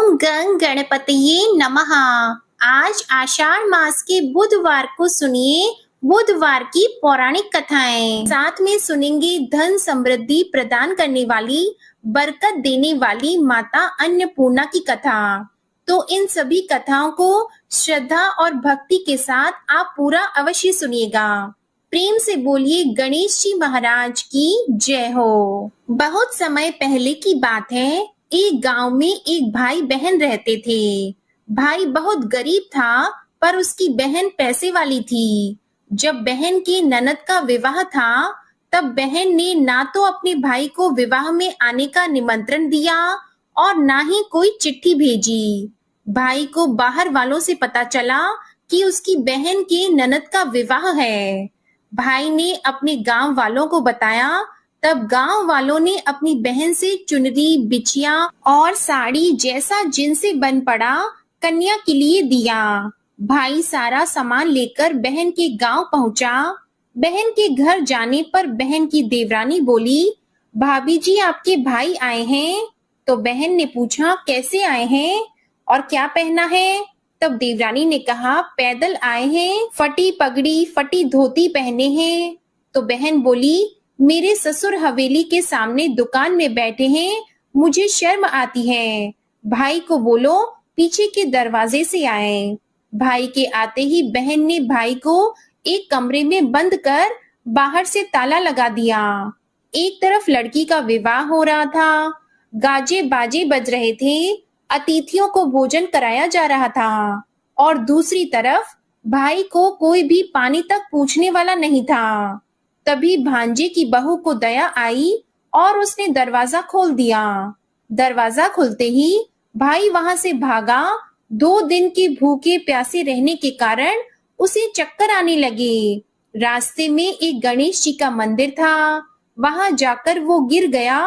गं गं गणपतये नमः। आज आषाढ़ मास के बुधवार को सुनिए बुधवार की पौराणिक कथाएं। साथ में सुनेंगे धन समृद्धि प्रदान करने वाली, बरकत देने वाली माता अन्नपूर्णा की कथा। तो इन सभी कथाओं को श्रद्धा और भक्ति के साथ आप पूरा अवश्य सुनिएगा। प्रेम से बोलिए गणेश जी महाराज की जय हो। बहुत समय पहले की बात है, एक गांव में एक भाई बहन रहते थे। भाई बहुत गरीब था, पर उसकी बहन पैसे वाली थी। जब बहन के ननद का विवाह था, तब बहन ने ना तो अपने भाई को विवाह में आने का निमंत्रण दिया और ना ही कोई चिट्ठी भेजी। भाई को बाहर वालों से पता चला कि उसकी बहन के ननद का विवाह है। भाई ने अपने गांव वालों को बताया। तब गांव वालों ने अपनी बहन से चुनरी, बिछिया और साड़ी जैसा जिनसे बन पड़ा कन्या के लिए दिया। भाई सारा सामान लेकर बहन के गांव पहुंचा। बहन के घर जाने पर बहन की देवरानी बोली, भाभी जी आपके भाई आए हैं। तो बहन ने पूछा, कैसे आए हैं और क्या पहना है? तब देवरानी ने कहा, पैदल आए हैं, फटी पगड़ी फटी धोती पहने हैं। तो बहन बोली, मेरे ससुर हवेली के सामने दुकान में बैठे हैं, मुझे शर्म आती है। भाई को बोलो पीछे के दरवाजे से आए। भाई के आते ही बहन ने भाई को एक कमरे में बंद कर बाहर से ताला लगा दिया। एक तरफ लड़की का विवाह हो रहा था, गाजे बाजे बज रहे थे, अतिथियों को भोजन कराया जा रहा था, और दूसरी तरफ भाई को कोई भी पानी तक पूछने वाला नहीं था। तभी भांजे की बहू को दया आई और उसने दरवाजा खोल दिया। दरवाजा खुलते ही भाई वहां से भागा। 2 दिन के भूखे प्यासे रहने के कारण उसे चक्कर आने लगे। रास्ते में एक गणेश जी का मंदिर था, वहां जाकर वो गिर गया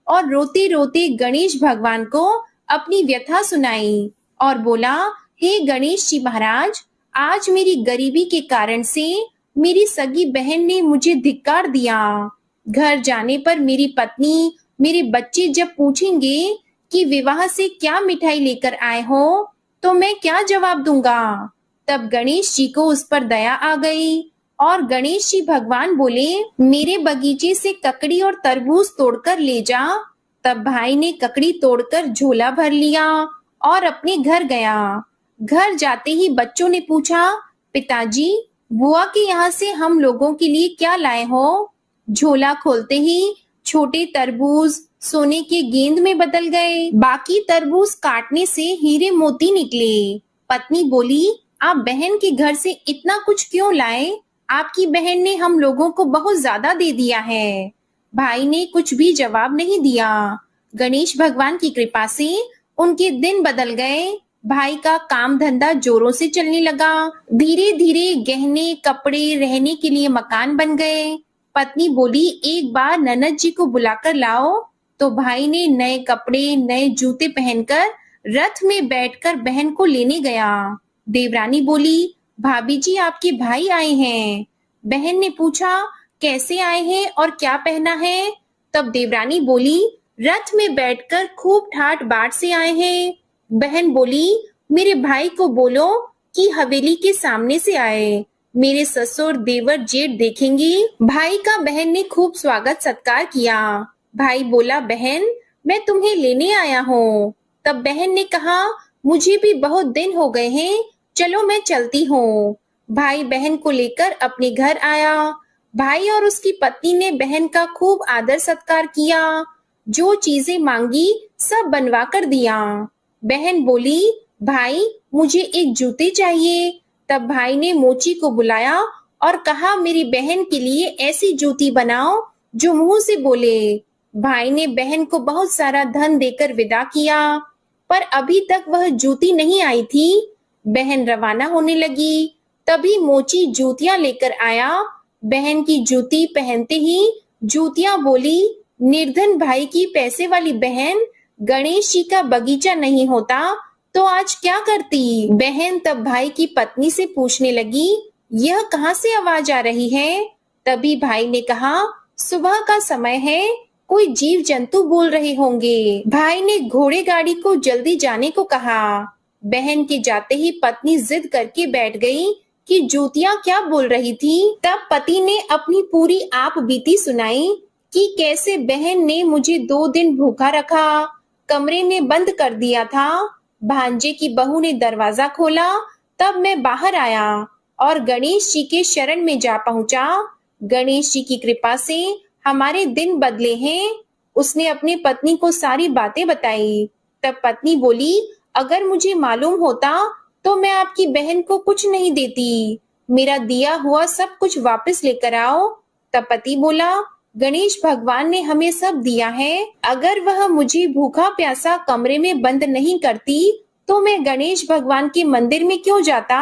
और रोते रोते गणेश भगवान को अपनी व्यथा सुनाई और बोला, हे गणेश जी महाराज, आज मेरी गरीबी के कारण से मेरी सगी बहन ने मुझे धिक्कार दिया। घर जाने पर मेरी पत्नी, मेरे बच्चे जब पूछेंगे कि विवाह से क्या मिठाई लेकर आए हो, तो मैं क्या जवाब दूंगा? तब गणेश जी को उस पर दया आ गई और गणेश जी भगवान बोले, मेरे बगीचे से ककड़ी और तरबूज तोड़कर ले जा। तब भाई ने ककड़ी तोड़कर झोला भर लिया और अपने घर गया। घर जाते ही बच्चों ने पूछा, पिताजी, बुआ के यहाँ से हम लोगों के लिए क्या लाए हो? झोला खोलते ही छोटे तरबूज सोने के गेंद में बदल गए, बाकी तरबूज काटने से हीरे मोती निकले। पत्नी बोली, आप बहन के घर से इतना कुछ क्यों लाए? आपकी बहन ने हम लोगों को बहुत ज्यादा दे दिया है। भाई ने कुछ भी जवाब नहीं दिया। गणेश भगवान की कृपा से उनके दिन बदल गए। भाई का काम धंधा जोरों से चलने लगा। धीरे धीरे गहने, कपड़े, रहने के लिए मकान बन गए। पत्नी बोली, एक बार ननद जी को बुलाकर लाओ। तो भाई ने नए कपड़े, नए जूते पहनकर रथ में बैठकर बहन को लेने गया। देवरानी बोली, भाभी जी आपके भाई आए हैं। बहन ने पूछा, कैसे आए हैं और क्या पहना है? तब देवरानी बोली, रथ में बैठकर खूब ठाट बाट से आए हैं। बहन बोली, मेरे भाई को बोलो कि हवेली के सामने से आए, मेरे ससुर देवर जेठ देखेंगे। भाई का बहन ने खूब स्वागत सत्कार किया। भाई बोला, बहन मैं तुम्हें लेने आया हूँ। तब बहन ने कहा, मुझे भी बहुत दिन हो गए हैं, चलो मैं चलती हूँ। भाई बहन को लेकर अपने घर आया। भाई और उसकी पत्नी ने बहन का खूब आदर सत्कार किया। जो चीजें मांगी सब बनवा कर दिया। बहन बोली, भाई मुझे एक जूते चाहिए। तब भाई ने मोची को बुलाया और कहा, मेरी बहन के लिए ऐसी जूती बनाओ जो मुंह से बोले। भाई ने बहन को बहुत सारा धन देकर विदा किया, पर अभी तक वह जूती नहीं आई थी। बहन रवाना होने लगी, तभी मोची जूतियां लेकर आया। बहन की जूती पहनते ही जूतियां बोली, निर्धन भाई की पैसे वाली बहन, गणेश जी का बगीचा नहीं होता तो आज क्या करती? बहन तब भाई की पत्नी से पूछने लगी, यह कहाँ से आवाज आ रही है? तभी भाई ने कहा, सुबह का समय है, कोई जीव जंतु बोल रहे होंगे। भाई ने घोड़े गाड़ी को जल्दी जाने को कहा। बहन के जाते ही पत्नी जिद करके बैठ गई कि जूतियां क्या बोल रही थी। तब पति ने अपनी पूरी आप बीती सुनाई कि कैसे बहन ने मुझे 2 दिन भूखा रखा, कमरे में बंद कर दिया था। भांजे की बहू ने दरवाजा खोला, तब मैं बाहर आया और गणेश जी के शरण में जा पहुंचा। गणेश जी की कृपा से हमारे दिन बदले हैं। उसने अपनी पत्नी को सारी बातें बताई। तब पत्नी बोली, अगर मुझे मालूम होता तो मैं आपकी बहन को कुछ नहीं देती। मेरा दिया हुआ सब कुछ वापस लेकर आओ। तब पति बोला, गणेश भगवान ने हमें सब दिया है। अगर वह मुझे भूखा प्यासा कमरे में बंद नहीं करती तो मैं गणेश भगवान के मंदिर में क्यों जाता?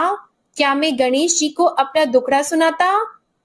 क्या मैं गणेश जी को अपना दुखड़ा सुनाता?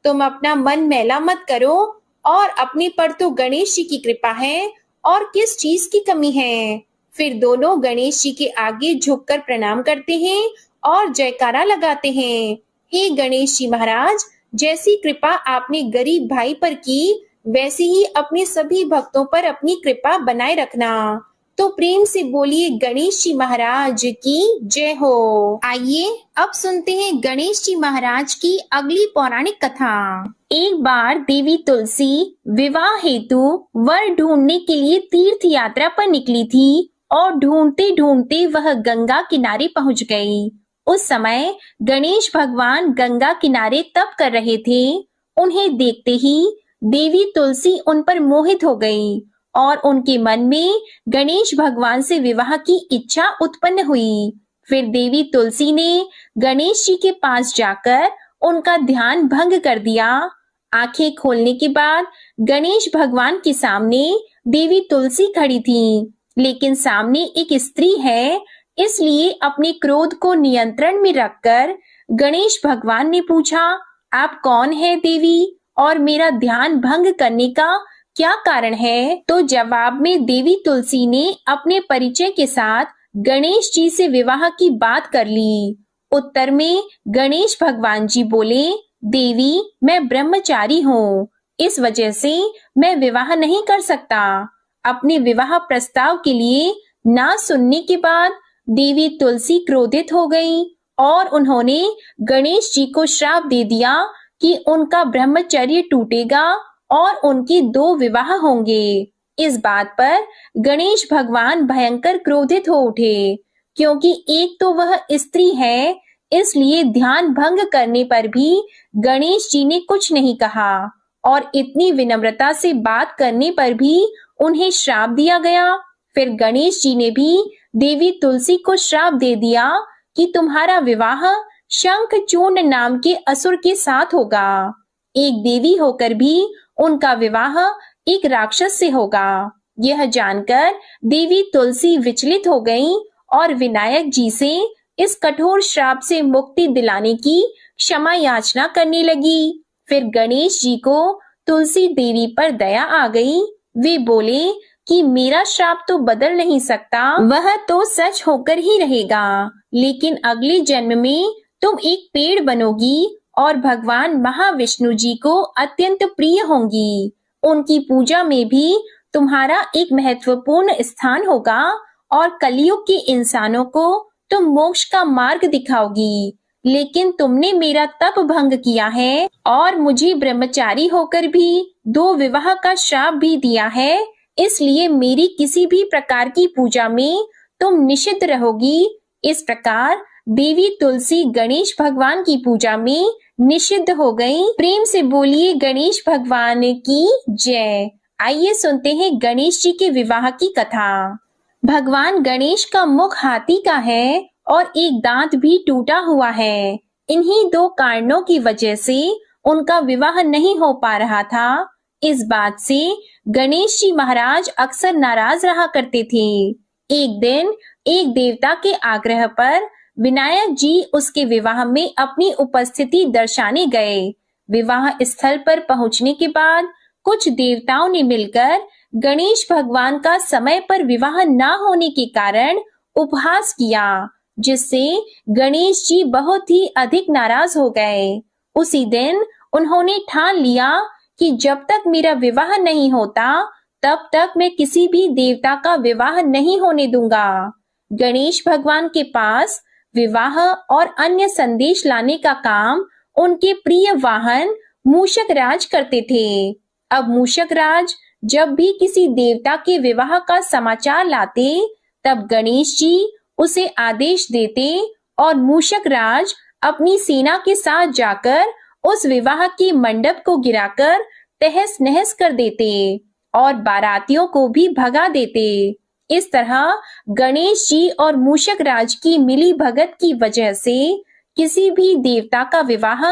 तुम अपना मन मैला मत करो और अपने पर तो गणेश जी की कृपा है और किस चीज की कमी है। फिर दोनों गणेश जी के आगे झुककर प्रणाम करते हैं और जयकारा लगाते हैं। हे गणेश जी महाराज, जैसी कृपा आपने गरीब भाई पर की, वैसे ही अपने सभी भक्तों पर अपनी कृपा बनाए रखना। तो प्रेम से बोलिए गणेश जी महाराज की जय हो। आइए अब सुनते हैं गणेश जी महाराज की अगली पौराणिक कथा। एक बार देवी तुलसी विवाह हेतु वर ढूंढने के लिए तीर्थ यात्रा पर निकली थी और ढूंढते ढूंढते वह गंगा किनारे पहुंच गई। उस समय गणेश भगवान गंगा किनारे तप कर रहे थे। उन्हें देखते ही देवी तुलसी उन पर मोहित हो गई और उनके मन में गणेश भगवान से विवाह की इच्छा उत्पन्न हुई। फिर देवी तुलसी ने गणेश जी के पास जाकर उनका ध्यान भंग कर दिया। आंखें खोलने के बाद गणेश भगवान के सामने देवी तुलसी खड़ी थी, लेकिन सामने एक स्त्री है, इसलिए अपने क्रोध को नियंत्रण में रखकर गणेश भगवान ने पूछा, आप कौन है देवी और मेरा ध्यान भंग करने का क्या कारण है? तो जवाब में देवी तुलसी ने अपने परिचय के साथ गणेश जी से विवाह की बात कर ली। उत्तर में गणेश भगवान जी बोले, देवी मैं ब्रह्मचारी हूँ, इस वजह से मैं विवाह नहीं कर सकता। अपने विवाह प्रस्ताव के लिए ना सुनने के बाद देवी तुलसी क्रोधित हो गई और उन्होंने गणेश जी को श्राप दे दिया कि उनका ब्रह्मचर्य टूटेगा और उनके 2 विवाह होंगे। इस बात पर गणेश भगवान भयंकर क्रोधित हो उठे, क्योंकि एक तो वह स्त्री है, इसलिए ध्यान भंग करने पर भी गणेश जी ने कुछ नहीं कहा और इतनी विनम्रता से बात करने पर भी उन्हें श्राप दिया गया। फिर गणेश जी ने भी देवी तुलसी को श्राप दे दिया कि तुम्हारा विवाह शंखचूर्ण नाम के असुर के साथ होगा। एक देवी होकर भी उनका विवाह एक राक्षस से होगा। यह जानकर देवी तुलसी विचलित हो गईं और विनायक जी से इस कठोर श्राप से मुक्ति दिलाने की क्षमा याचना करने लगी। फिर गणेश जी को तुलसी देवी पर दया आ गई। वे बोले कि मेरा श्राप तो बदल नहीं सकता, वह तो सच होकर ही रहेगा, लेकिन अगले जन्म में तुम एक पेड़ बनोगी और भगवान महाविष्णु जी को अत्यंत प्रिय होंगी। उनकी पूजा में भी तुम्हारा एक महत्वपूर्ण स्थान होगा और कलयुग के इंसानों को तुम मोक्ष का मार्ग दिखाओगी। लेकिन तुमने मेरा तप भंग किया है और मुझे ब्रह्मचारी होकर भी 2 विवाह का श्राप भी दिया है, इसलिए मेरी किसी भी प्रकार की पूजा में तुम निषिद्ध रहोगी। इस प्रकार देवी तुलसी गणेश भगवान की पूजा में निषिद्ध हो गई। प्रेम से बोलिए गणेश भगवान की जय। आइए सुनते हैं गणेश जी के विवाह की कथा। भगवान गणेश का मुख हाथी का है और एक दांत भी टूटा हुआ है। इन्हीं 2 कारणों की वजह से उनका विवाह नहीं हो पा रहा था। इस बात से गणेश जी महाराज अक्सर नाराज रहा करते थे। एक दिन एक देवता के आग्रह पर विनायक जी उसके विवाह में अपनी उपस्थिति दर्शाने गए। विवाह स्थल पर पहुंचने के बाद कुछ देवताओं ने मिलकर गणेश भगवान का समय पर विवाह न होने के कारण उपहास किया, जिससे गणेश जी बहुत ही अधिक नाराज हो गए। उसी दिन उन्होंने ठान लिया कि जब तक मेरा विवाह नहीं होता तब तक मैं किसी भी देवता का विवाह नहीं होने दूंगा। गणेश भगवान के पास विवाह और अन्य संदेश लाने का काम उनके प्रिय वाहन मूषक राज करते थे। अब मूषक राज जब भी किसी देवता के विवाह का समाचार लाते, तब गणेश जी उसे आदेश देते और मूषक राज अपनी सेना के साथ जाकर उस विवाह के मंडप को गिराकर तहस नहस कर देते और बारातियों को भी भगा देते। इस तरह गणेश जी और मूषक राज की मिली भगत की वजह से किसी भी देवता का विवाह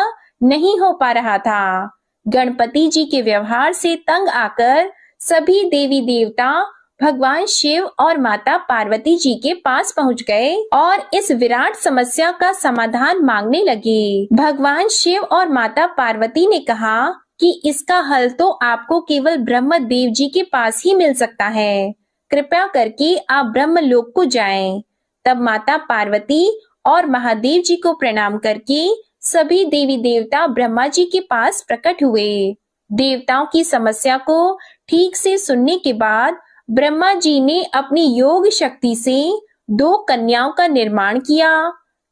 नहीं हो पा रहा था। गणपति जी के व्यवहार से तंग आकर सभी देवी देवता भगवान शिव और माता पार्वती जी के पास पहुंच गए और इस विराट समस्या का समाधान मांगने लगे। भगवान शिव और माता पार्वती ने कहा कि इसका हल तो आपको केवल ब्रह्मदेव जी के पास ही मिल सकता है। कृपया करके आप ब्रह्मलोक को जाएं। तब माता पार्वती और महादेव जी को प्रणाम करके सभी देवी देवता ब्रह्मा जी के पास प्रकट हुए। देवताओं की समस्या को ठीक से सुनने के बाद ब्रह्मा जी ने अपनी योग शक्ति से 2 कन्याओं का निर्माण किया।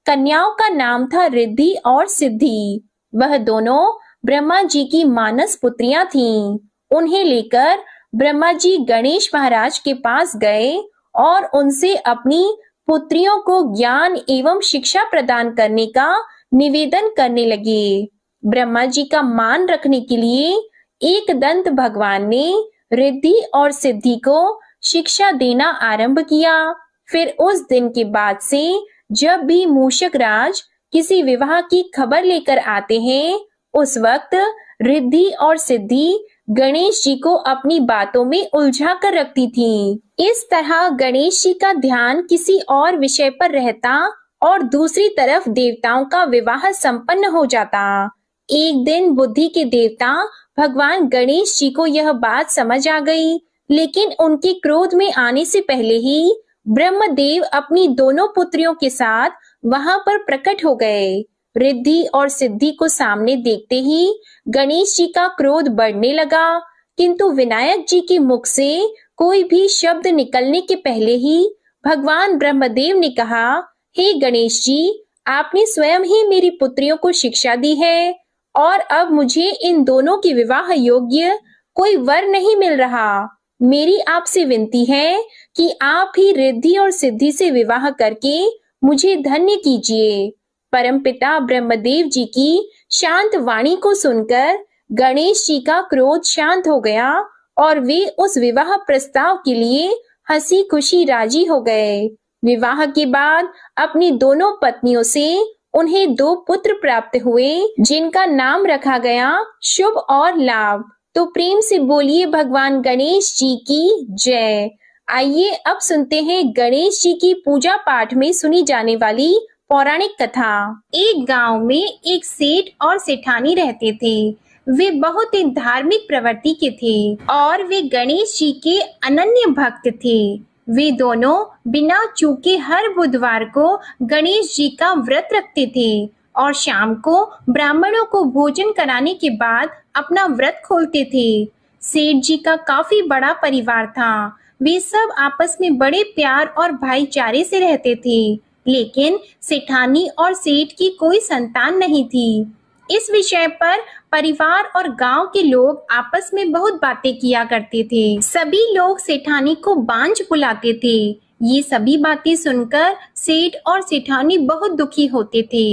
कन्याओं का नाम था रिद्धि और सिद्धि। वह दोनों ब्रह्मा जी की मानस पुत्रियां थीं। उन्हें लेकर ब्रह्मा जी गणेश महाराज के पास गए और उनसे अपनी पुत्रियों को ज्ञान एवं शिक्षा प्रदान करने का निवेदन करने लगे। ब्रह्मा जी का मान रखने के लिए एकदंत भगवान ने रिद्धि और सिद्धि को शिक्षा देना आरंभ किया। फिर उस दिन के बाद से जब भी मूषक राज किसी विवाह की खबर लेकर आते हैं, उस वक्त रिद्धि और सिद्धि गणेश जी को अपनी बातों में उलझा कर रखती थीं। इस तरह गणेश जी का ध्यान किसी और विषय पर रहता और दूसरी तरफ देवताओं का विवाह संपन्न हो जाता। एक दिन बुद्धि के देवता भगवान गणेश जी को यह बात समझ आ गई, लेकिन उनके क्रोध में आने से पहले ही ब्रह्मदेव अपनी दोनों पुत्रियों के साथ वहां पर प्रकट हो गए। रिद्धि और सिद्धि को सामने देखते ही गणेश जी का क्रोध बढ़ने लगा, किंतु विनायक जी के मुख से कोई भी शब्द निकलने के पहले ही भगवान ब्रह्मदेव ने कहा, हे गणेश जी, आपने स्वयं ही मेरी पुत्रियों को शिक्षा दी है और अब मुझे इन दोनों के विवाह योग्य कोई वर नहीं मिल रहा। मेरी आपसे विनती है कि आप ही रिद्धि और सिद्धि से विवाह करके मुझे धन्य कीजिए। परमपिता ब्रह्मदेव जी की शांत वाणी को सुनकर गणेश जी का क्रोध शांत हो गया और वे उस विवाह प्रस्ताव के लिए हंसी खुशी राजी हो गए। विवाह के बाद अपनी दोनों पत्नियों से उन्हें 2 पुत्र प्राप्त हुए, जिनका नाम रखा गया शुभ और लाभ। तो प्रेम से बोलिए भगवान गणेश जी की जय। आइए अब सुनते हैं गणेश जी की पूजा पाठ में सुनी जाने वाली पौराणिक कथा। एक गांव में एक सेठ और सेठानी रहते थे। वे बहुत ही धार्मिक प्रवृत्ति के थे और वे गणेश जी के अनन्य भक्त थे। वे दोनों बिना चूके हर बुधवार को गणेश जी का व्रत रखते थे और शाम को ब्राह्मणों को भोजन कराने के बाद अपना व्रत खोलते थे। सेठ जी का काफी बड़ा परिवार था। वे सब आपस में बड़े प्यार और भाईचारे से रहते थे, लेकिन सेठानी और सेठ की कोई संतान नहीं थी। इस विषय पर परिवार और गांव के लोग आपस में बहुत बातें किया करते थे। सभी लोग सेठानी को बांझ बुलाते थे। ये सभी बातें सुनकर सेठ और सेठानी बहुत दुखी होते थे।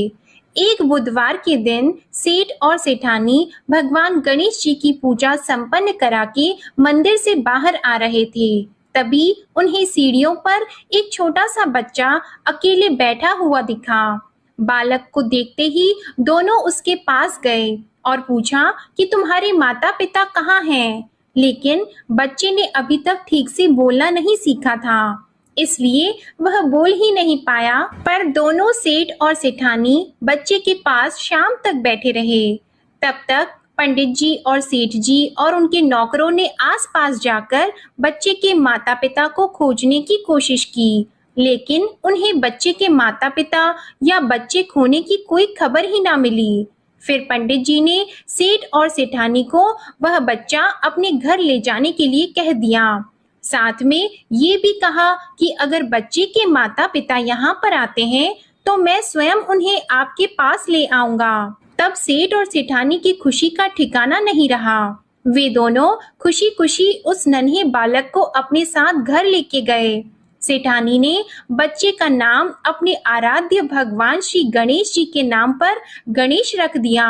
एक बुधवार के दिन सेठ और सेठानी भगवान गणेश जी की पूजा संपन्न करा के मंदिर से बाहर आ रहे थे। तभी उन्हें सीढ़ियों पर एक छोटा सा बच्चा अकेले बैठा हुआ दिखा। बालक को देखते ही दोनों उसके पास गए और पूछा कि तुम्हारे माता पिता कहाँ हैं? लेकिन बच्चे ने अभी तक ठीक से बोलना नहीं सीखा था, इसलिए वह बोल ही नहीं पाया। पर दोनों सेठ और सेठानी बच्चे के पास शाम तक बैठे रहे। तब तक पंडित जी और सेठ जी और उनके नौकरों ने आसपास जाकर बच्चे के माता पिता को खोजने की कोशिश की, लेकिन उन्हें बच्चे के माता पिता या बच्चे खोने की कोई खबर ही ना मिली। फिर पंडित जी ने सेठ और सेठानी को वह बच्चा अपने घर ले जाने के लिए कह दिया। साथ में ये भी कहा कि अगर बच्चे के माता पिता यहाँ पर आते हैं तो मैं स्वयं उन्हें आपके पास ले आऊंगा। तब सेठ और सेठानी की खुशी का ठिकाना नहीं रहा। वे दोनों खुशी खुशी उस नन्हे बालक को अपने साथ घर लेके गए। सेठानी ने बच्चे का नाम अपने आराध्य भगवान श्री गणेश जी के नाम पर गणेश रख दिया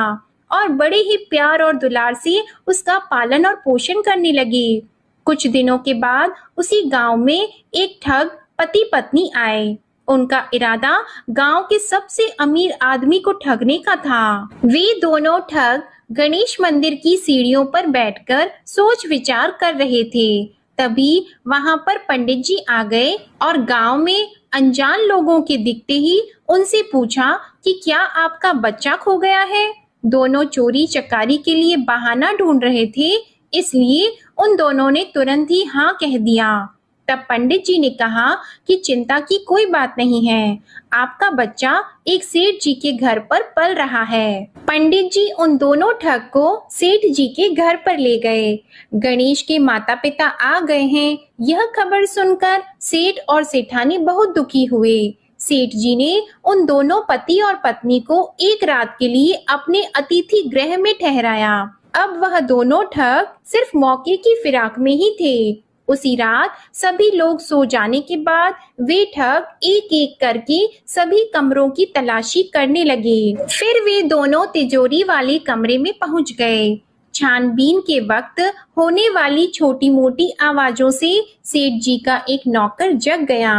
और बड़े ही प्यार और दुलार से उसका पालन और पोषण करने लगे। कुछ दिनों के बाद उसी गांव में एक ठग पति पत्नी आए। उनका इरादा गांव के सबसे अमीर आदमी को ठगने का था। वे दोनों ठग गणेश मंदिर की सीढ़ियों पर बैठकर सोच विचार कर रहे थे। तभी वहां पर पंडित जी आ गए और गांव में अनजान लोगों के दिखते ही उनसे पूछा कि क्या आपका बच्चा खो गया है। दोनों चोरी चकारी के लिए बहाना ढूंढ रहे थे, इसलिए उन दोनों ने तुरंत ही हाँ कह दिया। तब पंडित जी ने कहा कि चिंता की कोई बात नहीं है, आपका बच्चा एक सेठ जी के घर पर पल रहा है। पंडित जी उन दोनों ठग को सेठ जी के घर पर ले गए। गणेश के माता पिता आ गए हैं, यह खबर सुनकर सेठ और सेठानी बहुत दुखी हुए। सेठ जी ने उन दोनों पति और पत्नी को एक रात के लिए अपने अतिथि गृह में ठहराया। अब वह दोनों ठग सिर्फ मौके की फिराक में ही थे। उसी रात सभी लोग सो जाने के बाद वे ठग एक एक करके सभी कमरों की तलाशी करने लगे। फिर वे दोनों तिजोरी वाले कमरे में पहुंच गए। छानबीन के वक्त होने वाली छोटी मोटी आवाजों से सेठ जी का एक नौकर जग गया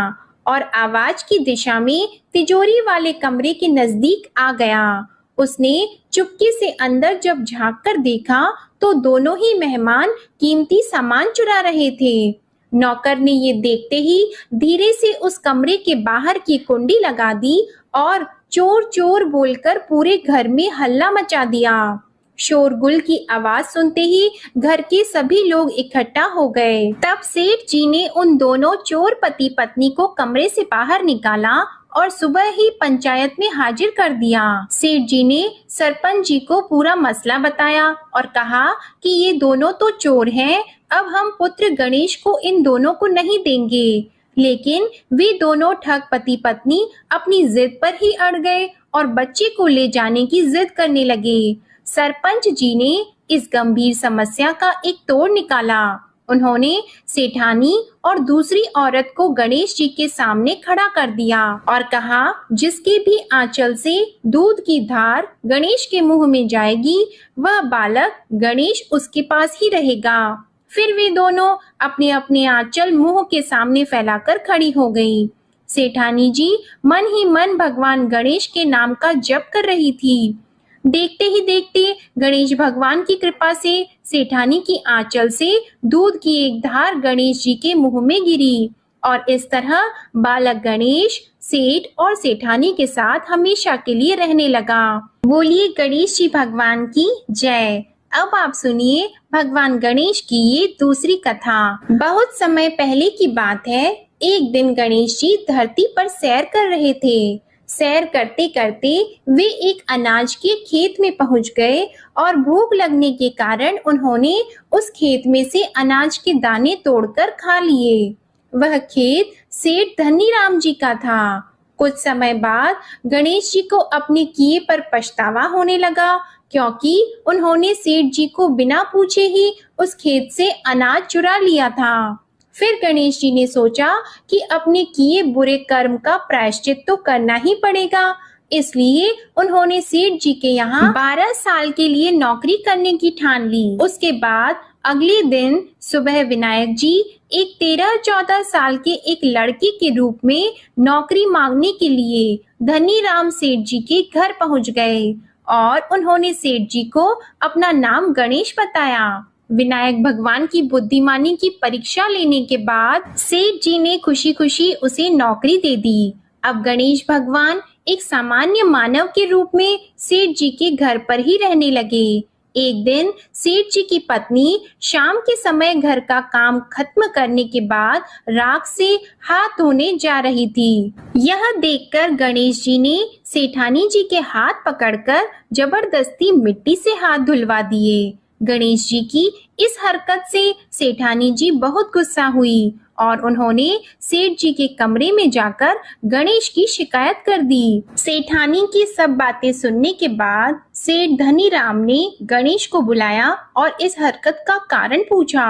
और आवाज की दिशा में तिजोरी वाले कमरे के नजदीक आ गया। उसने चुपके से अंदर जब झांक कर देखा तो दोनों ही मेहमान कीमती सामान चुरा रहे थे। नौकर ने ये देखते ही धीरे से उस कमरे के बाहर की कुंडी लगा दी और चोर चोर बोलकर पूरे घर में हल्ला मचा दिया। शोरगुल की आवाज सुनते ही घर के सभी लोग इकट्ठा हो गए। तब सेठ जी ने उन दोनों चोर पति पत्नी को कमरे से बाहर निकाला और सुबह ही पंचायत में हाजिर कर दिया। सेठ जी ने सरपंच जी को पूरा मसला बताया और कहा कि ये दोनों तो चोर हैं, अब हम पुत्र गणेश को इन दोनों को नहीं देंगे। लेकिन वे दोनों ठग पति पत्नी अपनी जिद पर ही अड़ गए और बच्चे को ले जाने की जिद करने लगे। सरपंच जी ने इस गंभीर समस्या का एक तोड़ निकाला। उन्होंने सेठानी और दूसरी औरत को गणेश जी के सामने खड़ा कर दिया और कहा, जिसके भी आंचल से दूध की धार गणेश के मुंह में जाएगी, वह बालक गणेश उसके पास ही रहेगा। फिर वे दोनों अपने अपने आंचल मुंह के सामने फैलाकर खड़ी हो गई। सेठानी जी मन ही मन भगवान गणेश के नाम का जप कर रही थी। देखते ही देखते गणेश भगवान की कृपा से सेठानी की आंचल से दूध की एक धार गणेश जी के मुंह में गिरी और इस तरह बालक गणेश सेठ और सेठानी के साथ हमेशा के लिए रहने लगा। बोलिए गणेश जी भगवान की जय। अब आप सुनिए भगवान गणेश की ये दूसरी कथा। बहुत समय पहले की बात है। एक दिन गणेश जी धरती पर सैर कर रहे थे। सैर करते करते वे एक अनाज के खेत में पहुंच गए और भूख लगने के कारण उन्होंने उस खेत में से अनाज के दाने तोड़कर खा लिए। वह खेत सेठ धनीराम जी का था। कुछ समय बाद गणेश जी को अपने किए पर पछतावा होने लगा, क्योंकि उन्होंने सेठ जी को बिना पूछे ही उस खेत से अनाज चुरा लिया था। फिर गणेश जी ने सोचा कि अपने किए बुरे कर्म का प्रायश्चित तो करना ही पड़ेगा, इसलिए उन्होंने सेठ जी के यहाँ 12 साल के लिए नौकरी करने की ठान ली। उसके बाद अगले दिन सुबह विनायक जी एक 13-14 साल के एक लड़के के रूप में नौकरी मांगने के लिए धनीराम सेठ जी के घर पहुंच गए और उन्होंने सेठ जी को अपना नाम गणेश बताया। विनायक भगवान की बुद्धिमानी की परीक्षा लेने के बाद सेठ जी ने खुशी खुशी उसे नौकरी दे दी। अब गणेश भगवान एक सामान्य मानव के रूप में सेठ जी के घर पर ही रहने लगे। एक दिन सेठ जी की पत्नी शाम के समय घर का काम खत्म करने के बाद राख से हाथ धोने जा रही थी। यह देखकर गणेश जी ने सेठानी जी के हाथ पकड़कर जबरदस्ती मिट्टी से हाथ धुलवा दिए। गणेश जी की इस हरकत से सेठानी जी बहुत गुस्सा हुई और उन्होंने सेठ जी के कमरे में जाकर गणेश की शिकायत कर दी। सेठानी की सब बातें सुनने के बाद सेठ धनीराम ने गणेश को बुलाया और इस हरकत का कारण पूछा।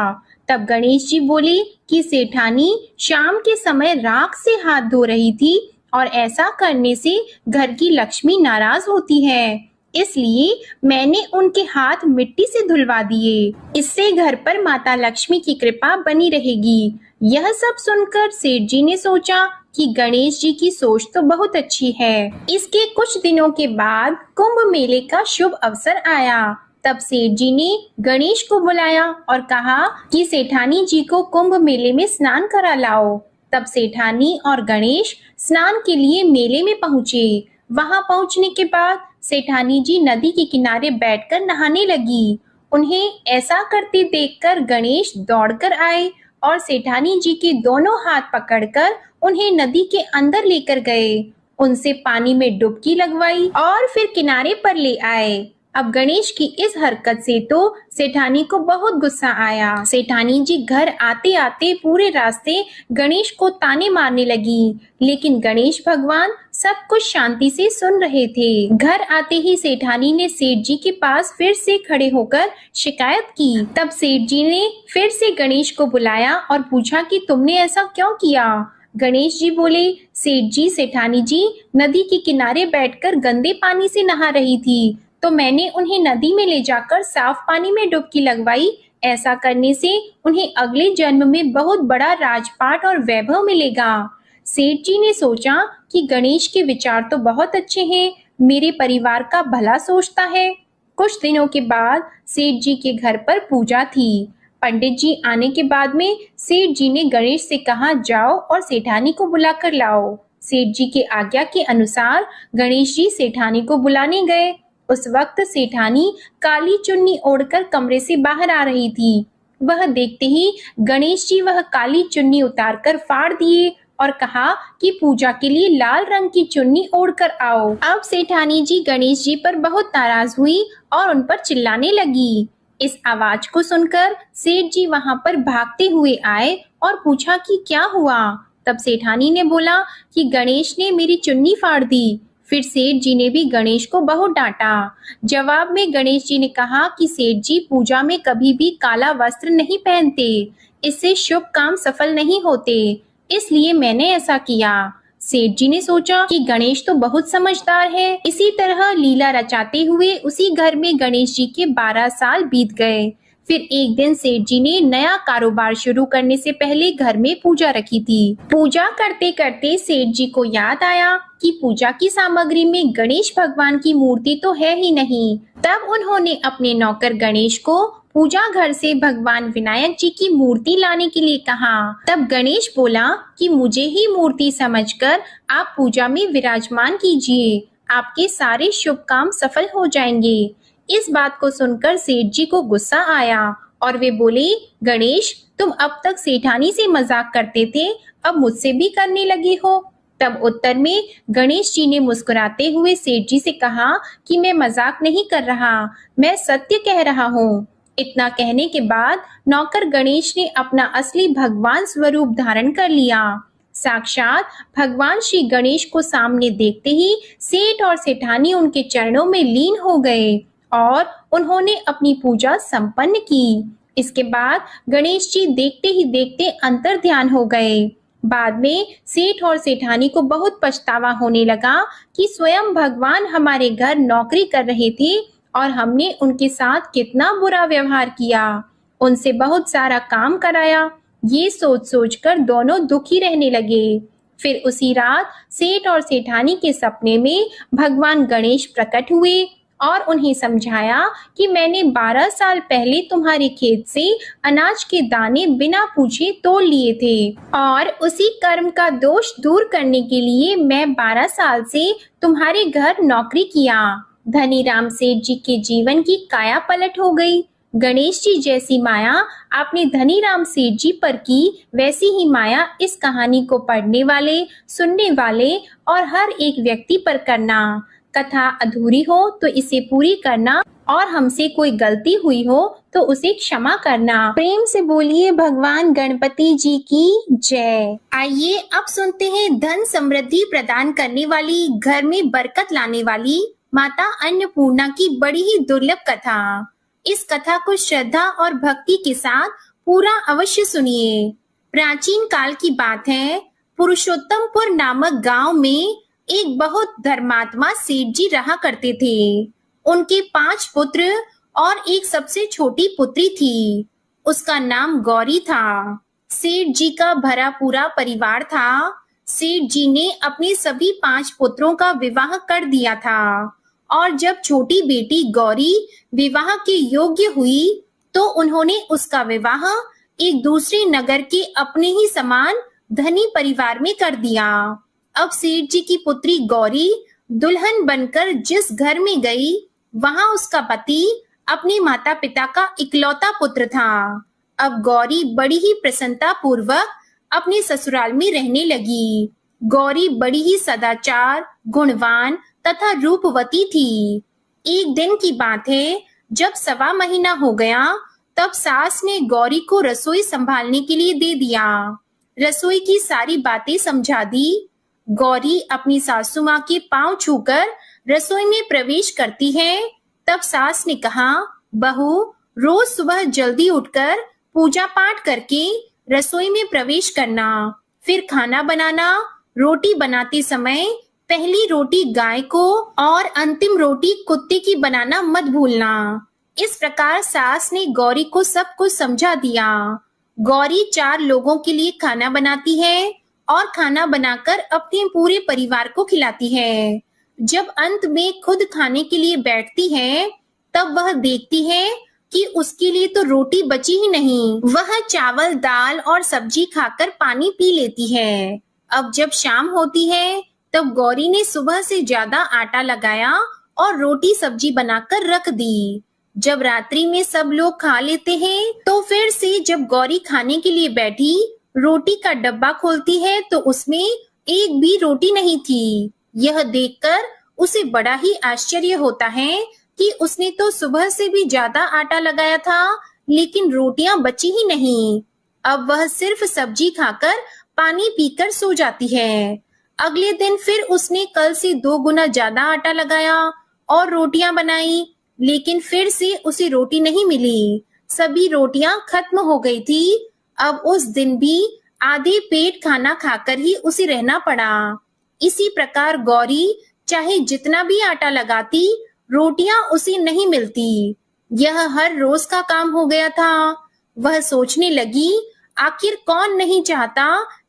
तब गणेश जी बोले कि सेठानी शाम के समय राख से हाथ धो रही थी और ऐसा करने से घर की लक्ष्मी नाराज होती है, इसलिए मैंने उनके हाथ मिट्टी से धुलवा दिए। इससे घर पर माता लक्ष्मी की कृपा बनी रहेगी। यह सब सुनकर सेठ जी ने सोचा कि गणेश जी की सोच तो बहुत अच्छी है। इसके कुछ दिनों के बाद कुंभ मेले का शुभ अवसर आया। तब सेठ जी ने गणेश को बुलाया और कहा कि सेठानी जी को कुंभ मेले में स्नान करा लाओ। तब सेठानी और गणेश स्नान के लिए मेले में पहुंचे। वहां पहुंचने के बाद सेठानी जी नदी के किनारे बैठकर नहाने लगी। उन्हें ऐसा करते देखकर गणेश दौड़कर आए और सेठानी जी के दोनों हाथ पकड़कर उन्हें नदी के अंदर लेकर गए, उनसे पानी में डुबकी लगवाई और फिर किनारे पर ले आए। अब गणेश की इस हरकत से तो सेठानी को बहुत गुस्सा आया। सेठानी जी घर आते आते पूरे रास्ते गणेश को ताने मारने लगी, लेकिन गणेश भगवान सब कुछ शांति से सुन रहे थे। घर आते ही सेठानी ने सेठ जी के पास फिर से खड़े होकर शिकायत की। तब सेठ जी ने फिर से गणेश को बुलाया और पूछा कि तुमने ऐसा क्यों किया। गणेश जी बोले, सेठ जी, सेठानी जी नदी के किनारे बैठकर गंदे पानी से नहा रही थी, तो मैंने उन्हें नदी में ले जाकर साफ पानी में डुबकी लगवाई। ऐसा करने से उन्हें अगले जन्म में बहुत बड़ा राजपाट और वैभव मिलेगा। सेठ जी ने सोचा कि गणेश के विचार तो बहुत अच्छे हैं, मेरे परिवार का भला सोचता है। कुछ दिनों के बाद सेठ जी के घर पर पूजा थी। पंडित जी आने के बाद में सेठ जी ने गणेश से कहा, जाओ और सेठानी को बुलाकर लाओ। सेठ जी के आज्ञा के अनुसार गणेश जी सेठानी को बुलाने गए। उस वक्त सेठानी काली चुन्नी ओढ़कर कमरे से बाहर आ रही थी। वह देखते ही गणेश जी वह काली चुन्नी उतारकर फाड़ दिए और कहा कि पूजा के लिए लाल रंग की चुन्नी ओढ़कर आओ। अब सेठानी जी गणेश जी पर बहुत नाराज हुई और उन पर चिल्लाने लगी। इस आवाज को सुनकर सेठ जी वहां पर भागते हुए आए और पूछा कि क्या हुआ। तब सेठानी ने बोला कि गणेश ने मेरी चुन्नी फाड़ दी। फिर सेठ जी ने भी गणेश को बहुत डांटा। जवाब में गणेश जी ने कहा कि सेठ जी पूजा में कभी भी काला वस्त्र नहीं पहनते, इससे शुभ काम सफल नहीं होते, इसलिए मैंने ऐसा किया। सेठ जी ने सोचा कि गणेश तो बहुत समझदार है। इसी तरह लीला रचाते हुए उसी घर में गणेश जी के 12 साल बीत गए। फिर एक दिन सेठ जी ने नया कारोबार शुरू करने से पहले घर में पूजा रखी थी। पूजा करते करते सेठ जी को याद आया कि पूजा की सामग्री में गणेश भगवान की मूर्ति तो है ही नहीं। तब उन्होंने अपने नौकर गणेश को पूजा घर से भगवान विनायक जी की मूर्ति लाने के लिए कहा। तब गणेश बोला कि मुझे ही मूर्ति समझकर आप पूजा में विराजमान कीजिए, आपके सारे शुभ काम सफल हो जाएंगे। इस बात को सुनकर सेठ जी को गुस्सा आया और वे बोले, गणेश, तुम अब तक सेठानी से मजाक करते थे, अब मुझसे भी करने लगे हो। तब उत्तर में गणेश जी ने मुस्कुराते हुए सेठ जी से कहा कि मैं मजाक नहीं कर रहा, मैं सत्य कह रहा हूँ। इतना कहने के बाद नौकर गणेश ने अपना असली भगवान स्वरूप धारण कर लिया। साक्षात भगवान श्री गणेश को सामने देखते ही सेठ और सेठानी उनके चरणों में लीन हो गए और उन्होंने अपनी पूजा संपन्न की। इसके बाद गणेश जी देखते ही देखते अंतर ध्यान हो गए। बाद में सेठ और सेठानी को बहुत पछतावा होने लगा कि स्वयं भगवान हमारे घर नौकरी कर रहे थे और हमने उनके साथ कितना बुरा व्यवहार किया, उनसे बहुत सारा काम कराया। ये सोच सोचकर दोनों दुखी रहने लगे। फिर उसी रात सेठ और सेठानी के सपने में भगवान गणेश प्रकट हुए और उन्हें समझाया कि मैंने 12 साल पहले तुम्हारे खेत से अनाज के दाने बिना पूछे तोड़ लिए थे और उसी कर्म का दोष दूर करने के लिए मैं 12 साल से तुम्हारे घर नौकरी किया। धनीराम सेठ जी के जीवन की काया पलट हो गई। गणेश जी जैसी माया आपने धनीराम सेठ जी पर की, वैसी ही माया इस कहानी को पढ़ने वाले, सुनने वाले और हर एक व्यक्ति पर करना। कथा अधूरी हो तो इसे पूरी करना और हमसे कोई गलती हुई हो तो उसे क्षमा करना। प्रेम से बोलिए भगवान गणपति जी की जय। आइए अब सुनते हैं धन समृद्धि प्रदान करने वाली, घर में बरकत लाने वाली माता अन्नपूर्णा की बड़ी ही दुर्लभ कथा। इस कथा को श्रद्धा और भक्ति के साथ पूरा अवश्य सुनिए। प्राचीन काल की बात है, पुरुषोत्तमपुर नामक गांव में एक बहुत धर्मात्मा सेठ जी रहा करते थे। उनके 5 पुत्र और एक सबसे छोटी पुत्री थी। उसका नाम गौरी था। सेठ जी का भरा पूरा परिवार था। सेठ जी ने अपने सभी 5 पुत्रों का विवाह कर दिया था और जब छोटी बेटी गौरी विवाह के योग्य हुई तो उन्होंने उसका विवाह एक दूसरे नगर के अपने ही समान धनी परिवार में कर दिया। अब सेठ जी की पुत्री गौरी दुल्हन बनकर जिस घर में गई, वहां उसका पति अपने माता पिता का इकलौता पुत्र था। अब गौरी बड़ी ही प्रसन्नता पूर्वक अपने ससुराल में रहने लगी। गौरी बड़ी ही सदाचार, गुणवान तथा रूपवती थी। एक दिन की बात है, जब 1.25 महीना हो गया, तब सास ने गौरी को रसोई संभालने के लिए दे दिया। रसोई की सारी बातें समझा दी। गौरी अपनी सासू माँ के पांव छूकर रसोई में प्रवेश करती है। तब सास ने कहा, बहू, रोज सुबह जल्दी उठकर पूजा पाठ करके रसोई में प्रवेश करना, फिर खाना बनाना। रोटी बनाते समय पहली रोटी गाय को और अंतिम रोटी कुत्ते की बनाना मत भूलना। इस प्रकार सास ने गौरी को सब कुछ समझा दिया। गौरी 4 लोगों के लिए खाना बनाती है और खाना बनाकर अपने पूरे परिवार को खिलाती है। जब अंत में खुद खाने के लिए बैठती है, तब वह देखती है कि उसके लिए तो रोटी बची ही नहीं। वह चावल, दाल और सब्जी खाकर पानी पी लेती है। अब जब शाम होती है, तब गौरी ने सुबह से ज्यादा आटा लगाया और रोटी सब्जी बनाकर रख दी। जब रात्रि में सब लोग खा लेते हैं, तो फिर से जब गौरी खाने के लिए बैठी, रोटी का डब्बा खोलती है तो उसमें एक भी रोटी नहीं थी। यह देखकर उसे बड़ा ही आश्चर्य होता है कि उसने तो सुबह से भी ज्यादा आटा लगाया था, लेकिन रोटियां बची ही नहीं। अब वह सिर्फ सब्जी खाकर पानी पीकर सो जाती है। अगले दिन फिर उसने कल से 2 गुना ज्यादा आटा लगाया और रोटियां बनाई, लेकिन फिर से उसे रोटी नहीं मिली। सभी रोटियां खत्म हो गई थी। अब उस दिन भी आधे पेट खाना खाकर ही उसे रहना पड़ा। इसी प्रकार गौरी चाहे जितना भी आटा लगाती, रोटियां उसे नहीं मिलती। यह हर रोज का काम हो गया था। वह सोचने लगी, आखिर कौन नहीं चाहता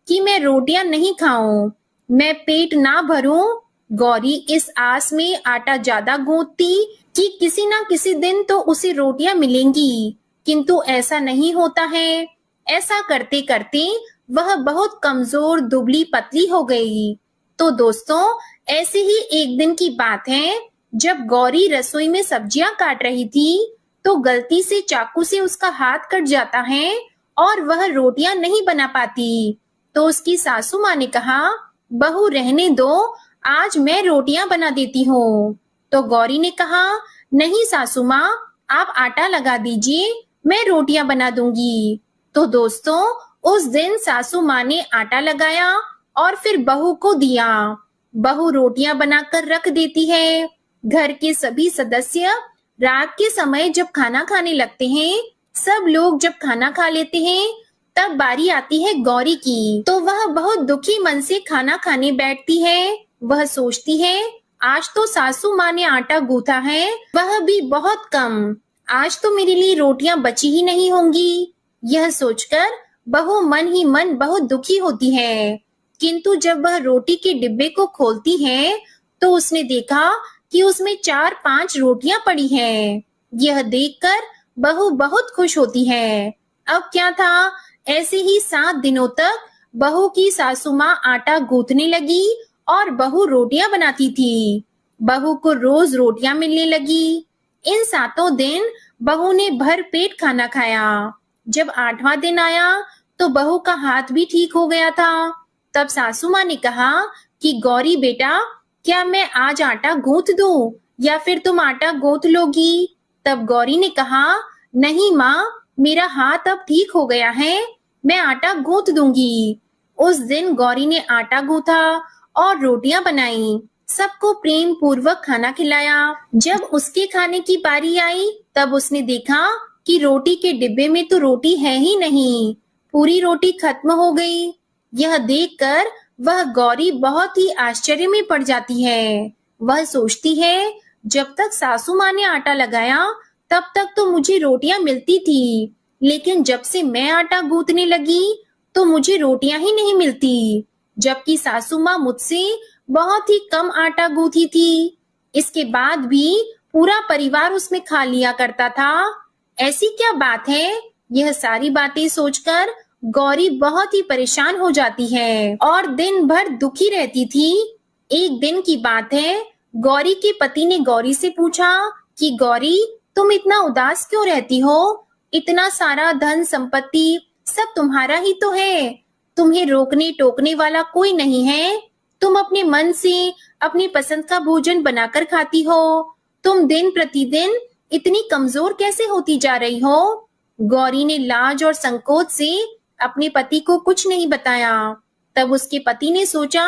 कि मैं रोटियां नहीं खाऊं, मैं पेट ना भरूं। गौरी इस आस में आटा ज्यादा गूंथती कि किसी ना किसी दिन तो उसे रोटियां मिलेंगी, किंतु ऐसा नहीं होता है। ऐसा करते करते वह बहुत कमजोर, दुबली पतली हो गई। तो दोस्तों, ऐसे ही एक दिन की बात है, जब गौरी रसोई में सब्जियां काट रही थी, तो गलती से चाकू से उसका हाथ कट जाता है और वह रोटियां नहीं बना पाती। तो उसकी सासू माँ ने कहा, बहू रहने दो, आज मैं रोटियां बना देती हूँ। तो गौरी ने कहा, नहीं सासू माँ, आप आटा लगा दीजिए, मैं रोटियां बना दूंगी। तो दोस्तों, उस दिन सासू माँ ने आटा लगाया और फिर बहू को दिया। बहू रोटियां बनाकर रख देती है। घर के सभी सदस्य रात के समय जब खाना खाने लगते हैं, सब लोग जब खाना खा लेते हैं, तब बारी आती है गौरी की। तो वह बहुत दुखी मन से खाना खाने बैठती है। वह सोचती है, आज तो सासू माँ ने आटा गूंथा है, वह भी बहुत कम। आज तो मेरे लिए रोटियां बची ही नहीं होंगी। यह सोचकर बहू मन ही मन बहुत दुखी होती है। किंतु जब वह रोटी के डिब्बे को खोलती है, तो उसने देखा कि उसमें 4-5 रोटियां पड़ी हैं। यह देखकर बहू बहुत खुश होती है। अब क्या था, ऐसे ही 7 दिनों तक बहू की सासू माँ आटा गूंथने लगी और बहू रोटियां बनाती थी। बहू को रोज रोटियां मिलने लगी। इन 7 दिन बहू ने भर पेट खाना खाया। जब 8वां दिन आया तो बहू का हाथ भी ठीक हो गया था। तब सासू माँ ने कहा कि गौरी बेटा, क्या मैं आज आटा गूंथ दूं या फिर तुम आटा गूंथ लोगी? तब गौरी ने कहा, नहीं माँ, मेरा हाथ अब ठीक हो गया है, मैं आटा गूंथ दूंगी। उस दिन गौरी ने आटा गूंथा और रोटियां बनाई, सबको प्रेम पूर्वक खाना खिलाया। जब उसके खाने की बारी आई तब उसने देखा कि रोटी के डिब्बे में तो रोटी है ही नहीं, पूरी रोटी खत्म हो गई। यह देखकर वह गौरी बहुत ही आश्चर्य में पड़ जाती है। वह सोचती है, जब तक सासू माँ ने आटा लगाया तब तक तो मुझे रोटियां मिलती थी, लेकिन जब से मैं आटा गूंथने लगी तो मुझे रोटियां ही नहीं मिलती, जबकि सासू माँ मुझसे बहुत ही कम आटा गूंथी थी। इसके बाद भी पूरा परिवार उसमें खा लिया करता था। ऐसी क्या बात है? यह सारी बातें सोचकर गौरी बहुत ही परेशान हो जाती है और दिन भर दुखी रहती थी। एक दिन की बात है, गौरी के पति ने गौरी से पूछा कि गौरी, तुम इतना उदास क्यों रहती हो? इतना सारा धन संपत्ति सब तुम्हारा ही तो है, तुम्हें रोकने टोकने वाला कोई नहीं है, तुम अपने मन से अपनी पसंद का भोजन बनाकर खाती हो, तुम दिन प्रतिदिन इतनी कमजोर कैसे होती जा रही हो? गौरी ने लाज और संकोच से अपने पति को कुछ नहीं बताया। तब उसके पति ने सोचा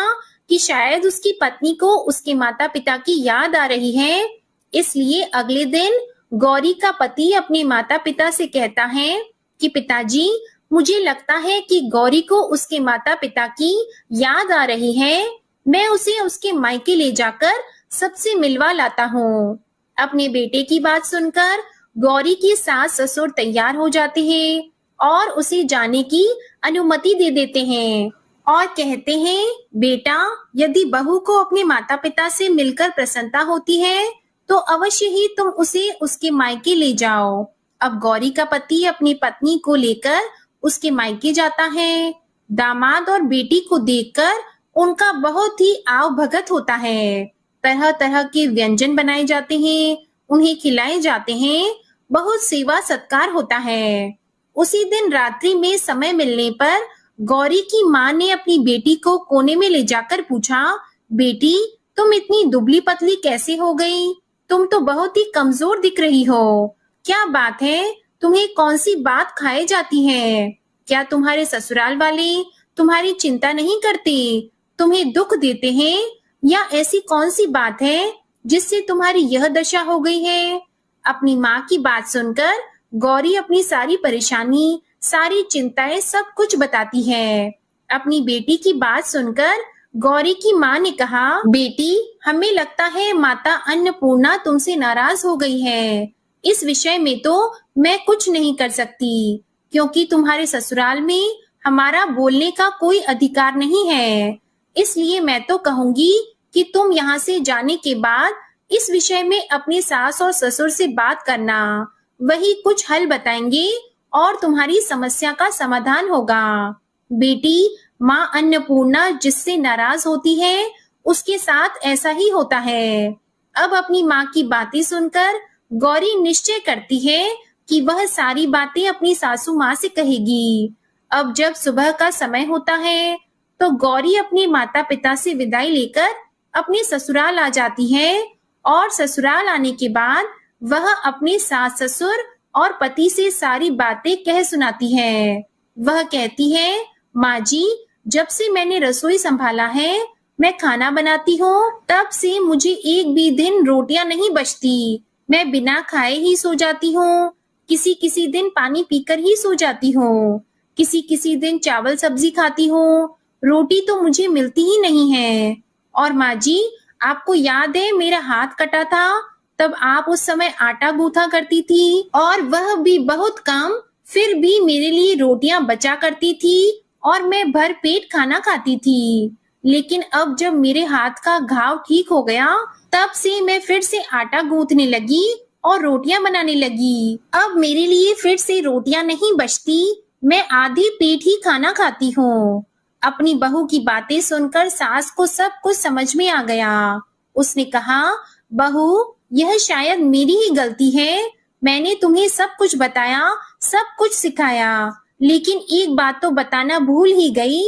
कि शायद उसकी पत्नी को उसके माता पिता की याद आ रही है, इसलिए अगले दिन गौरी का पति अपने माता पिता से कहता है कि पिताजी, मुझे लगता है कि गौरी को उसके माता पिता की याद आ रही है, मैं उसे उसके मायके ले जाकर सबसे मिलवा लाता हूँ। अपने बेटे की बात सुनकर गौरी की सास ससुर तैयार हो जाते हैं और उसे जाने की अनुमति दे देते हैं और कहते हैं, बेटा, यदि बहू को अपने माता पिता से मिलकर प्रसन्नता होती है तो अवश्य ही तुम उसे उसके मायके ले जाओ। अब गौरी का पति अपनी पत्नी को लेकर उसके मायके जाता है। दामाद और बेटी को देखकर उनका बहुत ही आव भगत होता है। तरह तरह के व्यंजन बनाए जाते हैं, उन्हें खिलाए जाते हैं, बहुत सेवा सत्कार होता है। उसी दिन रात्रि में समय मिलने पर गौरी की माँ ने अपनी बेटी को कोने में ले जाकर पूछा, बेटी, तुम इतनी दुबली पतली कैसे हो गई? तुम तो बहुत ही कमजोर दिख रही हो। क्या बात है? तुम्हें कौन सी बात खाई जाती है? क्या तुम्हारे ससुराल वाले तुम्हारी चिंता नहीं करते, तुम्हें दुख देते हैं, या ऐसी कौन सी बात है जिससे तुम्हारी यह दशा हो गई है? अपनी माँ की बात सुनकर गौरी अपनी सारी परेशानी, सारी चिंताएं सब कुछ बताती है। अपनी बेटी की बात सुनकर गौरी की माँ ने कहा, बेटी, हमें लगता है माता अन्नपूर्णा तुमसे नाराज हो गई है। इस विषय में तो मैं कुछ नहीं कर सकती, क्योंकि तुम्हारे ससुराल में हमारा बोलने का कोई अधिकार नहीं है। इसलिए मैं तो कहूंगी कि तुम यहाँ से जाने के बाद इस विषय में अपनी सास और ससुर से बात करना, वही कुछ हल बताएंगे और तुम्हारी समस्या का समाधान होगा। बेटी, माँ अन्नपूर्णा जिससे नाराज होती है उसके साथ ऐसा ही होता है। अब अपनी माँ की बातें सुनकर गौरी निश्चय करती है कि वह सारी बातें अपनी सासू माँ से कहेगी। अब जब सुबह का समय होता है तो गौरी अपने माता पिता से विदाई लेकर अपने ससुराल आ जाती है और ससुराल आने के बाद वह अपने सास ससुर और पति से सारी बातें कह सुनाती है। वह कहती है, माँ जी, जब से मैंने रसोई संभाला है, मैं खाना बनाती हूँ, तब से मुझे एक भी दिन रोटियां नहीं बचती। मैं बिना खाए ही सो जाती हूँ, किसी किसी दिन पानी पीकर ही सो जाती हूँ, किसी किसी दिन चावल सब्जी खाती हूँ, रोटी तो मुझे मिलती ही नहीं है। और माँ जी, आपको याद है मेरा हाथ कटा था, तब आप उस समय आटा गूंथा करती थी और वह भी बहुत कम, फिर भी मेरे लिए रोटियां बचा करती थी और मैं भर पेट खाना खाती थी। लेकिन अब जब मेरे हाथ का घाव ठीक हो गया, तब से मैं फिर से आटा गूंथने लगी और रोटियां बनाने लगी। अब मेरे लिए फिर से रोटियां नहीं बचती, मैं आधी पेट ही खाना खाती हूँ। अपनी बहू की बातें सुनकर सास को सब कुछ समझ में आ गया। उसने कहा, बहू, यह शायद मेरी ही गलती है। मैंने तुम्हें सब कुछ बताया, सब कुछ सिखाया, लेकिन एक बात तो बताना भूल ही गई।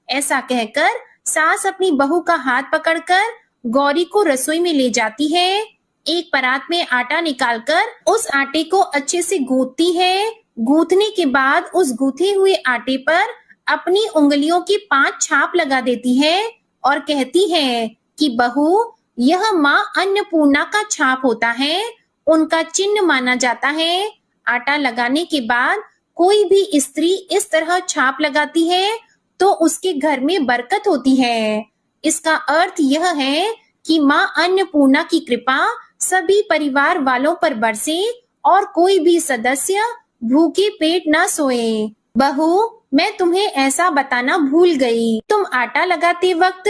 ऐसा कहकर सास अपनी बहू का हाथ पकड़कर गौरी को रसोई में ले जाती है। एक परात में आटा निकालकर उस आटे को अच्छे से गूंथती है। गूंथने के बाद उस गूंथे हुए आटे पर अपनी उंगलियों की 5 छाप लगा देती है और कहती है कि बहू, यह माँ अन्नपूर्णा का छाप होता है, उनका चिन्ह माना जाता है। आटा लगाने के बाद कोई भी स्त्री इस तरह छाप लगाती है तो उसके घर में बरकत होती है। इसका अर्थ यह है कि माँ अन्नपूर्णा की कृपा सभी परिवार वालों पर बरसे और कोई भी सदस्य भूखे पेट न सोए। बहू, मैं तुम्हें ऐसा बताना भूल गई। तुम आटा लगाते वक्त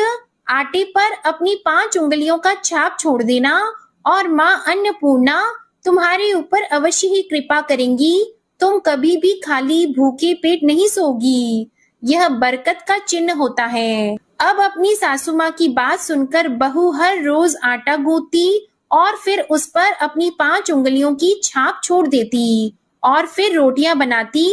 आटे पर अपनी 5 उंगलियों का छाप छोड़ देना और माँ अन्नपूर्णा तुम्हारे ऊपर अवश्य ही कृपा करेंगी। तुम कभी भी खाली भूखे पेट नहीं सोगी। यह बरकत का चिन्ह होता है। अब अपनी सासू माँ की बात सुनकर बहू हर रोज आटा गूंथती और फिर उस पर अपनी 5 उंगलियों की छाप छोड़ देती और फिर रोटियां बनाती।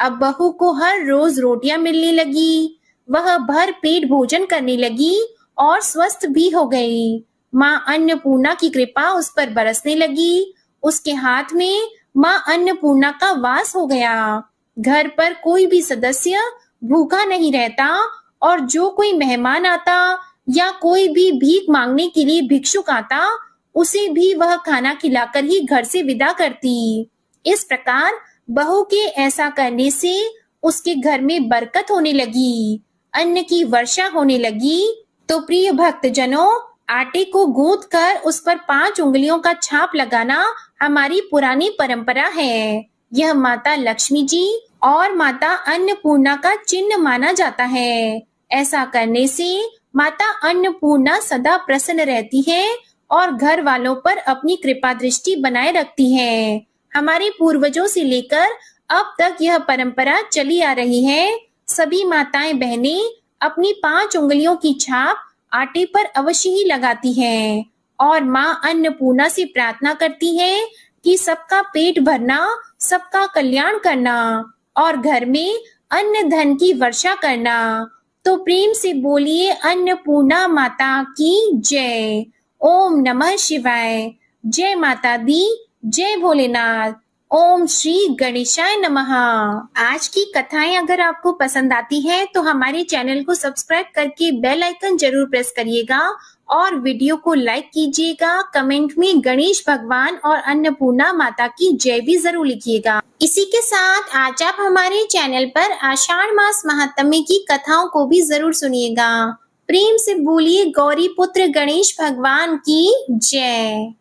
अब बहू को हर रोज रोटियां मिलने लगी। वह भर पेट भोजन करने लगी और स्वस्थ भी हो गई। माँ अन्नपूर्णा की कृपा उस पर बरसने लगी। उसके हाथ में माँ अन्नपूर्णा का वास हो गया। घर पर कोई भी सदस्य भूखा नहीं रहता और जो कोई मेहमान आता या कोई भी भीख मांगने के लिए भिक्षुक आता, उसे भी वह खाना खिलाकर ही घर से विदा करती। इस प्रकार बहू के ऐसा करने से उसके घर में बरकत होने लगी, अन्न की वर्षा होने लगी। तो प्रिय भक्तजनों, आटे को गूंथ कर उस पर 5 उंगलियों का छाप लगाना हमारी पुरानी परंपरा है। यह माता लक्ष्मी जी और माता अन्नपूर्णा का चिन्ह माना जाता है। ऐसा करने से माता अन्नपूर्णा सदा प्रसन्न रहती है और घर वालों पर अपनी कृपा दृष्टि बनाए रखती है। हमारे पूर्वजों से लेकर अब तक यह परंपरा चली आ रही है। सभी माताएं बहनें अपनी 5 उंगलियों की छाप आटे पर अवश्य ही लगाती हैं और माँ अन्नपूर्णा से प्रार्थना करती है कि सबका पेट भरना, सबका कल्याण करना और घर में अन्न धन की वर्षा करना। तो प्रेम से बोलिए अन्नपूर्णा माता की जय। ओम नमः शिवाय। जय माता दी, जय भोलेनाथ। ओम श्री गणेशाय नमः। आज की कथाएं अगर आपको पसंद आती हैं तो हमारे चैनल को सब्सक्राइब करके बेल आइकन जरूर प्रेस करिएगा और वीडियो को लाइक कीजिएगा। कमेंट में गणेश भगवान और अन्नपूर्णा माता की जय भी जरूर लिखिएगा। इसी के साथ आज आप हमारे चैनल पर आषाढ़ मास महात्म्य की कथाओं को भी जरूर सुनिएगा। प्रेम से बोलिए गौरी पुत्र गणेश भगवान की जय।